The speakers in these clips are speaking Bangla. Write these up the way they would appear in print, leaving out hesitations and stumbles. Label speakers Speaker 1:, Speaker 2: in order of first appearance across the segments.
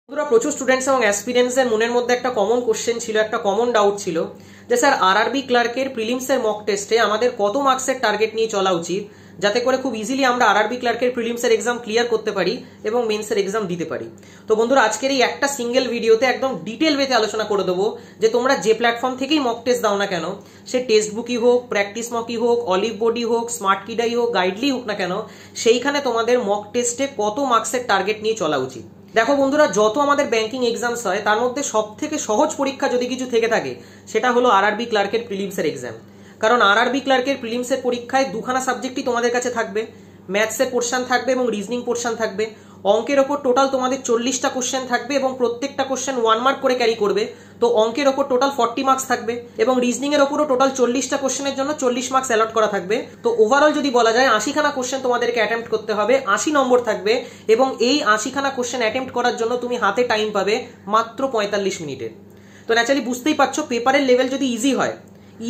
Speaker 1: বন্ধুরা প্রচুর স্টুডেন্টস এবং অ্যাসপিরেন্টসদের মনের মধ্যে একটা কমন কোশ্চেন ছিল, একটা কমন ডাউট ছিল যে স্যার আরআরবি ক্লার্কের প্রিলিমসের মক টেস্টে আমাদের কত মার্কসের টার্গেট নিয়ে চলা উচিত যাতে করে খুব ইজিলি আমরা আরআরবি ক্লার্কের প্রিলিমসের এক্সাম ক্লিয়ার করতে পারি এবং মেন্সের এক্সাম দিতে পারি। তো বন্ধুরা আজকের এই একটা সিঙ্গেল ভিডিওতে একদম ডিটেল ওয়েতে আলোচনা করে দেবো যে তোমরা যে প্ল্যাটফর্ম থেকেই মক টেস্ট দাও না কেন, সে টেক্সট বুকই হোক, প্র্যাকটিস মকই হোক, অলিভ বোর্ডই হোক, স্মার্ট কিডাই হোক, গাইডলি হোক না কেন, সেইখানে তোমাদের মক টেস্টে কত মার্কসের টার্গেট নিয়ে চলা উচিত। দেখো বন্ধুরা, যত আমাদের ব্যাংকিং এক্সামস হয় তার মধ্যে সব থেকে সহজ পরীক্ষা যদি কিছু থেকে থাকে সেটা হলো আরআরবি ক্লার্কের প্রিলিমসের এক্সাম। কারণ আরআরবি ক্লার্কের প্রিলিমসের পরীক্ষায় দুখানা সাবজেক্টই তোমাদের কাছে থাকবে, ম্যাথসের পোর্শন থাকবে এবং রিজনিং পোর্শন থাকবে। অঙ্কের ওপর টোটাল তোমাদের 40টা কোশ্চেন থাকবে এবং প্রত্যেকটা কোশ্চেন 1 মার্ক করে ক্যারি করবে। তো অঙ্কের ওপর টোটাল 40 মার্কস থাকবে এবং রিজনিং এর ওপরও টোটাল 40টা কোশ্চেনের জন্য 40 মার্কস অ্যালট করা থাকবে। তো ওভারঅল যদি বলা যায় 80খানা কোশ্চেন তোমাদেরকে অ্যাটেম্প্ট করতে হবে, 80 নম্বর থাকবে এবং এই 80খানা কোশ্চেন অ্যাটেম্প্ট করার জন্য তুমি হাতে টাইম পাবে মাত্র 45 মিনিটের। তো ন্যাচারালি বুঝতেই পারছো, পেপারের লেভেল যদি ইজি হয়,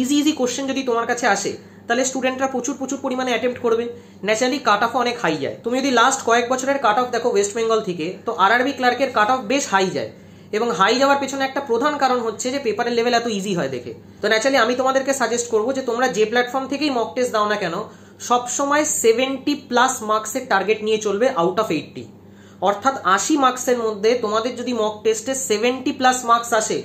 Speaker 1: ইজি কোশ্চেন যদি তোমার কাছে আসে, তাহলে স্টুডেন্টরা প্রচুর পরিমাণে অ্যাটেম্প্ট করবে। ন্যাচারালি কাট অফ অনেক হাই যায়। তুমি যদি লাস্ট কয়েক বছরের কাট অফ দেখো ওয়েস্ট বেঙ্গল থেকে, তো আরআরবি ক্লার্কের কাট অফ বেশ হাই যায় এবং হাই যাওয়ার পেছনে একটা প্রধান কারণ হচ্ছে যে পেপারের লেভেল এত ইজি হয় দেখে। তো ন্যাচারালি আমি তোমাদেরকে সাজেস্ট করবো যে তোমরা যে প্ল্যাটফর্ম থেকেই মক টেস্ট দাও না কেন, সবসময় 70+ মার্কসের টার্গেট নিয়ে চলবে আউট অফ 80। অর্থাৎ 80 মার্কসের মধ্যে তোমাদের যদি মক টেস্টে 70+ মার্কস আসে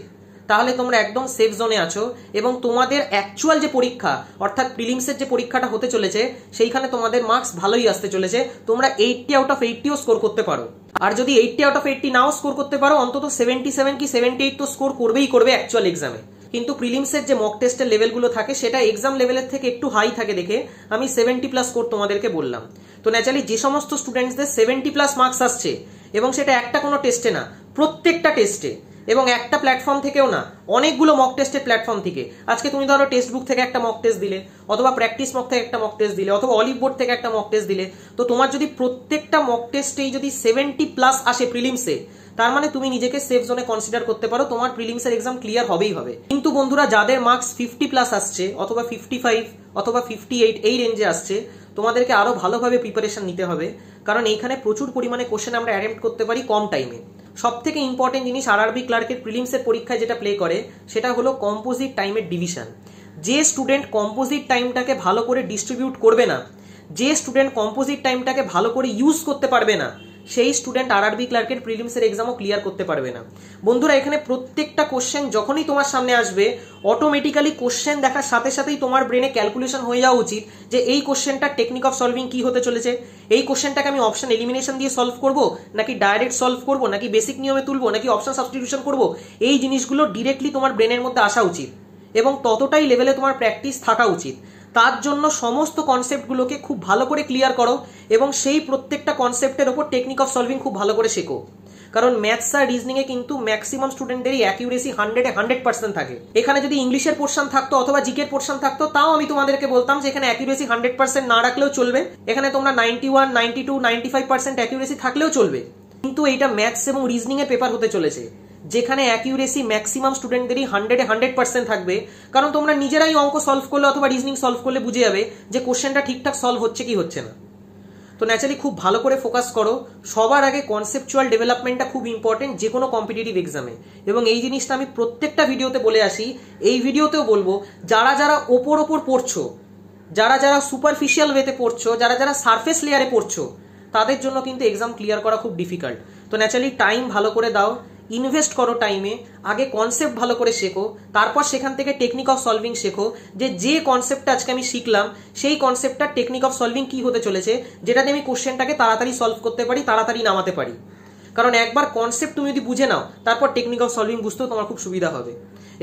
Speaker 1: তাহলে তোমরা একদম সেফ জোনে আছো এবং তোমাদের অ্যাকচুয়াল যে পরীক্ষা অর্থাৎ প্রিলিমসের যে পরীক্ষাটা হতে চলেছে সেইখানে তোমাদের মার্কস ভালোই আসতে চলেছে। তোমরা 80 আউট অফ 80ও স্কোর করতে পারো, আর যদি 80 আউট অফ 80 নাও স্কোর করতে পারো অন্তত 77 কি 78 তো স্কোর করবে অ্যাকচুয়াল এক্সামে। কিন্তু প্রিলিমসের যে মক টেস্টের লেভেলগুলো থাকে সেটা এক্সাম লেভেলের থেকে একটু হাই থাকে দেখে আমি 70+ স্কোর তোমাদেরকে বললাম। তো ন্যাচারালি যে সমস্ত স্টুডেন্টসদের 70+ মার্কস আসছে এবং সেটা একটা কোনো টেস্টে না, প্রত্যেকটা টেস্টে এবং একটা প্ল্যাটফর্ম থেকেও না, অনেকগুলো মক টেস্টের প্ল্যাটফর্ম থেকে, আজকে তুমি ধরো টেক্সট বুক থেকে একটা মক টেস্ট দিলে, অথবা প্র্যাকটিস মক থেকে একটা মক টেস্ট দিলে, অথবা অলিভ বোর্ড থেকে একটা মক টেস্ট দিলে, তো তোমার যদি প্রত্যেকটা মক টেস্টেই যদি 70+ আসে প্রিলিমসে, তার মানে তুমি নিজেকে সেফ জোনে কনসিডার করতে পারো, তোমার প্রিলিমসের এক্সাম ক্লিয়ার হবেই হবে। কিন্তু বন্ধুরা যাদের মার্কস 50+ আসছে, অথবা 55 অথবা 58 এই রেঞ্জে আসছে, তোমাদেরকে আরো ভালোভাবে প্রিপারেশন নিতে হবে। কারণ এইখানে প্রচুর পরিমাণে কোশ্চেন আমরা অ্যাটেম্প্ট করতে পারি কম টাইমে। সব থেকে ইম্পর্টেন্ট জিনিস আরআরবি ক্লার্কের প্রিলিমসের পরীক্ষায় যেটা প্লে করে সেটা হলো কম্পোজিট টাইমের ডিভিশন। যে স্টুডেন্ট কম্পোজিট টাইমটাকে ভালো করে ডিস্ট্রিবিউট করবে না, যে স্টুডেন্ট কম্পোজিট টাইমটাকে ভালো করে ইউজ করতে পারবে না, সেই স্টুডেন্ট আরআরবি ক্লার্কের প্রিলিমসের এক্সামও ক্লিয়ার করতে পারবে না। বন্ধুরা এখানে প্রত্যেকটা কোশ্চেন যখনই তোমার সামনে আসবে, অটোমেটিক্যালি কোশ্চেন দেখার সাথে সাথেই তোমার ব্রেনে ক্যালকুলেশন হয়ে যাওয়া উচিত যে এই কোশ্চেনটার টেকনিক অফ সলভিং কি হতে চলেছে, এই কোশ্চেনটাকে আমি অপশন এলিমিনেশন দিয়ে সলভ করব, নাকি ডাইরেক্ট সলভ করব, নাকি বেসিক নিয়মে তুলবো, নাকি অপশন সাবস্টিটিউশন করব। এই জিনিসগুলো ডিরেক্টলি তোমার ব্রেনের মধ্যে আসা উচিত এবং ততটাই লেভেলে তোমার প্র্যাকটিস থাকা উচিত। তার জন্য সমস্ত কনসেপ্টগুলোকে খুব ভালো করে ক্লিয়ার করো এবং সেই প্রত্যেকটা কনসেপ্টের ওপর টেকনিক অফ সলভিং খুব ভালো করে শেখো। কারণ ম্যাথস আর রিজনিং এ কিন্তু ম্যাক্সিমাম স্টুডেন্টেরই অ্যাকিউরেসি 100% থাকে। এখানে যদি ইংলিশের পোর্শন থাকতো অথবা জিকের পোর্শন থাকতো, তাও আমি তোমাদেরকে বলতাম যে এখানে অ্যাকিউরেসি 100% না রাখলেও চলবে, এখানে তোমরা 91, 92, 95% অ্যাকিউরেসি থাকলেও চলবে। কিন্তু এইটা ম্যাথস এবং রিজনিং এর পেপার হতে চলেছে যেখানে অ্যাকিউরেসি ম্যাক্সিমাম স্টুডেন্টদেরই 100% থাকবে। কারণ তোমরা নিজেরাই অঙ্ক সলভ করলে অথবা রিজনিং সলভ করলে বুঝে যাবে যে কোশ্চেনটা ঠিকঠাক সলভ হচ্ছে কি হচ্ছে না। তো ন্যাচারালি খুব ভালো করে ফোকাস করো। সবার আগে কনসেপচুয়াল ডেভেলপমেন্টটা খুব ইম্পর্টেন্ট যে কোনো কম্পিটিটিভ এক্সামে, এবং এই জিনিসটা আমি প্রত্যেকটা ভিডিওতে বলে আসি, এই ভিডিওতেও বলবো। যারা ওপর পড়ছো, যারা সুপারফিশিয়াল ওয়েতে পড়ছো, যারা সারফেস লেয়ারে পড়ছো, তাদের জন্য কিন্তু এক্সাম ক্লিয়ার করা খুব ডিফিকাল্ট। তো ন্যাচারালি টাইম ভালো করে দাও, ইনভেস্ট করো টাইমে, আগে কনসেপ্ট ভালো করে শেখো, তারপর সেখান থেকে টেকনিক অফ সলভিং শেখো যে কনসেপ্টটা আজকে আমি শিখলাম সেই কনসেপ্টটার টেকনিক অফ সলভিং কি হতে চলেছে, যেটাতে আমি কোশ্চেনটাকে তাড়াতাড়ি সলভ করতে পারি, তাড়াতাড়ি নামাতে পারি। কারণ একবার কনসেপ্ট তুমি যদি বুঝে নাও, তারপর টেকনিক অফ সলভিং বুঝতেও তোমার খুব সুবিধা হবে।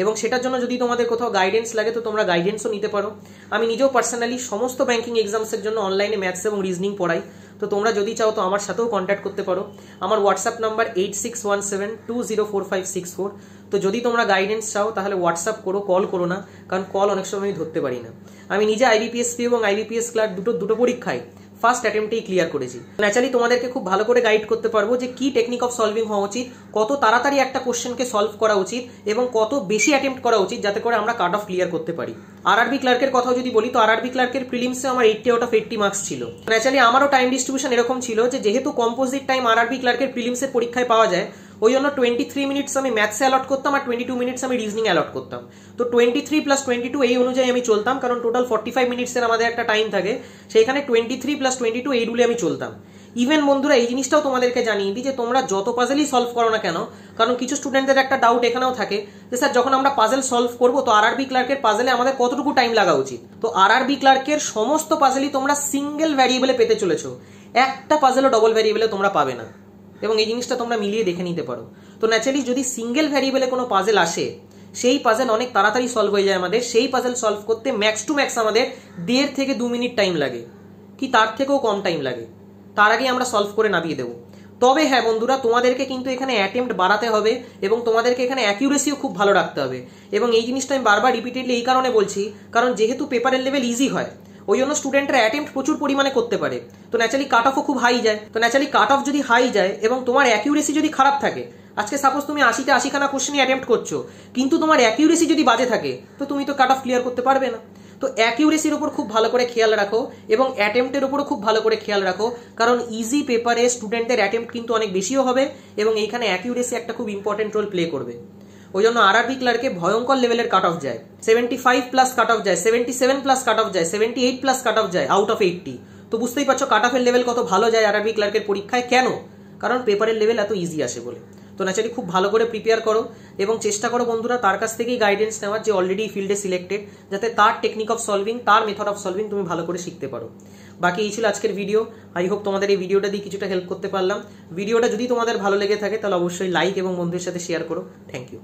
Speaker 1: এবং সেটার জন্য যদি তোমাদের কোথাও গাইডেন্স লাগে তো তোমরা গাইডেন্সও নিতে পারো। আমি নিজেও পার্সোনালি সমস্ত ব্যাংকিং এক্সামসের জন্য অনলাইনে ম্যাথস এবং রিজনিং পড়াই। তো তোমরা যদি চাও তো আমার সাথেও কন্ট্যাক্ট করতে পারো। আমার হোয়াটসঅ্যাপ নাম্বার 8617204564। তো যদি তোমরা গাইডেন্স চাও তাহলে হোয়াটসঅ্যাপ করো, কল করো না, কারণ কল অনেক সময় আমি ধরতে পারি না। আমি নিজে আইবিপিএসপি এবং আইবিপিএস ক্লার্ক দুটো পরীক্ষায় ফার্স্ট অ্যাটেম্পটেই ক্লিয়ার করেছি। ন্যাচারালি তোমাদেরকে খুব ভালো করে গাইড করতে পারবো যে কি টেকনিক অফ সলভিং হওয়া উচিত, কত তাড়াতাড়ি একটা কোশ্চেনকে সলভ করা উচিত এবং কত বেশি অ্যাটেম্প্ট করা উচিত যাতে করে আমরা কাট অফ ক্লিয়ার করতে পারি। আরআরবি ক্লার্কের কথাও যদি বলি, তো আরআরবি ক্লার্কের প্রিলিমসে আমার 80 আউট অফ 80 মার্কস ছিল। ন্যাচারালি আমারও টাইম ডিস্ট্রিবিউশন এরকম ছিল যে যেহেতু কম্পোজিট টাইম আরআরবি ক্লার্কের প্রিলিমসের পরীক্ষায় পাওয়া যায়, ওই জন্য 23 মিনিটস আমি ম্যাথসে অ্যালট করতাম আর 22 মিনিটস আমি রিজনিং অ্যালট করতাম। তো 23 + 22 এই অনুযায়ী আমি চলতাম, কারণ টোটাল 45 মিনিটসের আমাদের একটা টাইম থাকে, সেইখানে 23 + 22 এই রুলে আমি চলতাম। ইভেন বন্ধুরা এই জিনিসটাও তোমাদেরকে জানিয়ে দিই যে তোমরা যত পাজেলই সলভ করো না কেন, কারণ কিছু স্টুডেন্টদের একটা ডাউট এখানেও থাকে যে স্যার যখন আমরা পাজেল সলভ করবো তো আরআরবি ক্লার্কের পাজেলে আমাদের কতটুকু টাইম লাগা উচিত। তো আরআরবি ক্লার্কের সমস্ত পাজেলই তোমরা সিঙ্গেল ভ্যারিয়েবলে পেতে চলেছো, একটা পাজেলও ডবল ভ্যারিয়েবলে তোমরা পাবে না, এবং এই জিনিসটা তোমরা মিলিয়ে দেখে নিতে পারো। তো ন্যাচারালি যদি সিঙ্গেল ভ্যারিয়েবলে কোনো পাজেল আসে, সেই পাজেল অনেক তাড়াতাড়ি সলভ হয়ে যায় আমাদের। সেই পাজেল সলভ করতে ম্যাক্স টু ম্যাক্স আমাদের 1.5 থেকে 2 মিনিট টাইম লাগে, কি তার থেকেও কম টাইম লাগে, তার আগে আমরা সলভ করে নামিয়ে দেবো। তবে হ্যাঁ বন্ধুরা, তোমাদেরকে কিন্তু এখানে অ্যাটেম্প্ট বাড়াতে হবে এবং তোমাদেরকে এখানে অ্যাকিউরেসিও খুব ভালো রাখতে হবে। এবং এই জিনিসটা আমি বারবার রিপিটেডলি এই কারণে বলছি, কারণ যেহেতু পেপারের লেভেল ইজি হয়, ওই জন্য স্টুডেন্টরা অ্যাটেম্প্ট প্রচুর পরিমাণে করতে পারে, তো ন্যাচারালি কাট অফও খুব হাই যায়। তো ন্যাচারালি কাট অফ যদি হাই যায় এবং তোমার অ্যাকিউরেসি যদি খারাপ থাকে, আজকে সাপোজ তুমি 80তে 80খানা কোশ্চেনই অ্যাটেম্প্ট করছো, কিন্তু তোমার অ্যাকিউরেসি যদি বাজে থাকে, তো তুমি তো কাট অফ ক্লিয়ার করতে পারবে না। তো অ্যাকিউরেসির উপর খুব ভালো করে খেয়াল রাখো এবং অ্যাটেম্প্টের উপরও খুব ভালো করে খেয়াল রাখো, কারণ ইজি পেপারে স্টুডেন্টদের অ্যাটেম্প্ট কিন্তু অনেক বেশিও হবে এবং এইখানে অ্যাকিউরেসি একটা খুব ইম্পর্টেন্ট রোল প্লে করবে। ওই জন্য আরআরবি ক্লার্কে ভয়ঙ্কর লেভেলের কাট অফ যায়, 75+ কাট অফ যায়, 77+ কাট অফ যায়, 78+ কাট অফ যায় আউট অফ 80। তো বুঝতেই পারছো কাট অফের লেভেল কত ভালো যায় আরআরবি ক্লার্কের পরীক্ষায়। কেন? কারণ পেপারের লেভেল এত ইজি আসে বলে। তো ন্যাচারালি খুব ভালো করে প্রিপেয়ার করো এবং চেষ্টা করো বন্ধুরা তার কাছ থেকেই গাইডেন্স নেওয়ার, যে অলরেডি ফিল্ডে সিলেক্টেড, যাতে তার টেকনিক অফ সলভিং, তার মেথড অফ সলভিং তুমি ভালো করে শিখতে পারো। বাকি এই ছিল আজকের ভিডিও। আই হোপ তোমাদের এই ভিডিওটা দিয়ে কিছুটা হেল্প করতে পারলাম। ভিডিওটা যদি তোমাদের ভালো লেগে থাকে তাহলে অবশ্যই লাইক এবং বন্ধুদের সাথে শেয়ার করো। Thank you.